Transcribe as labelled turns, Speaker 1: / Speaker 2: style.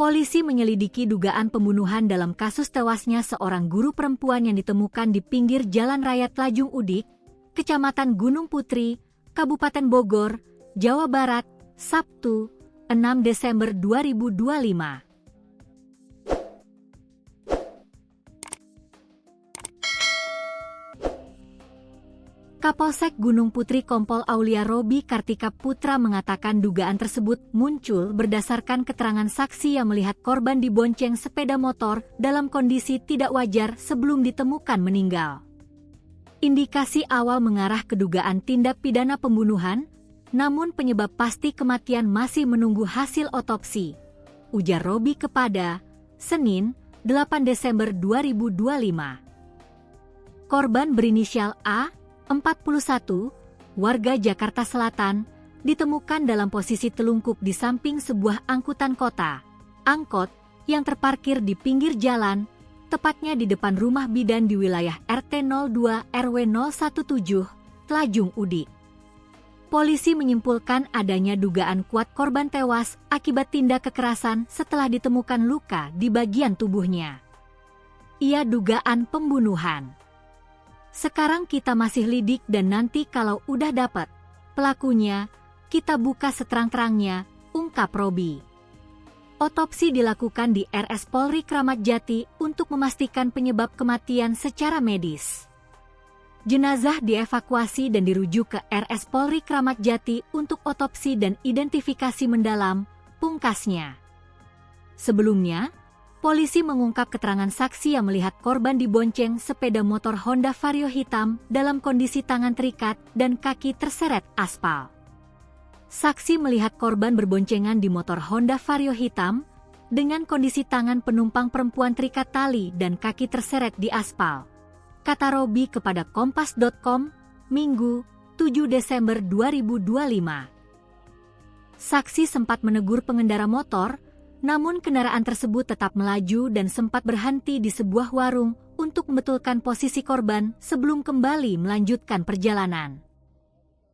Speaker 1: Polisi menyelidiki dugaan pembunuhan dalam kasus tewasnya seorang guru perempuan yang ditemukan di pinggir Jalan Raya Tlajung Udik, Kecamatan Gunung Putri, Kabupaten Bogor, Jawa Barat, Sabtu, 6 Desember 2025. Kapolsek Gunung Putri Kompol Aulia Robi Kartika Putra mengatakan dugaan tersebut muncul berdasarkan keterangan saksi yang melihat korban dibonceng sepeda motor dalam kondisi tidak wajar sebelum ditemukan meninggal. Indikasi awal mengarah ke dugaan tindak pidana pembunuhan, namun penyebab pasti kematian masih menunggu hasil otopsi, ujar Robi kepada Senin, 8 Desember 2025. Korban berinisial A, 41, warga Jakarta Selatan, ditemukan dalam posisi telungkup di samping sebuah angkutan kota, angkot, yang terparkir di pinggir jalan, tepatnya di depan rumah bidan di wilayah RT 02 RW 017, Tlajung Udik. Polisi menyimpulkan adanya dugaan kuat korban tewas akibat tindak kekerasan setelah ditemukan luka di bagian tubuhnya. Ia dugaan pembunuhan. Sekarang kita masih lidik dan nanti kalau udah dapat pelakunya, kita buka seterang-terangnya, ungkap Robi. Otopsi dilakukan di RS Polri Kramat Jati untuk memastikan penyebab kematian secara medis. Jenazah dievakuasi dan dirujuk ke RS Polri Kramat Jati untuk otopsi dan identifikasi mendalam, pungkasnya. Sebelumnya, polisi mengungkap keterangan saksi yang melihat korban dibonceng sepeda motor Honda Vario hitam dalam kondisi tangan terikat dan kaki terseret aspal. Saksi melihat korban berboncengan di motor Honda Vario hitam dengan kondisi tangan penumpang perempuan terikat tali dan kaki terseret di aspal, kata Robi kepada Kompas.com, Minggu, 7 Desember 2025. Saksi sempat menegur pengendara motor, namun kendaraan tersebut tetap melaju dan sempat berhenti di sebuah warung untuk membetulkan posisi korban sebelum kembali melanjutkan perjalanan.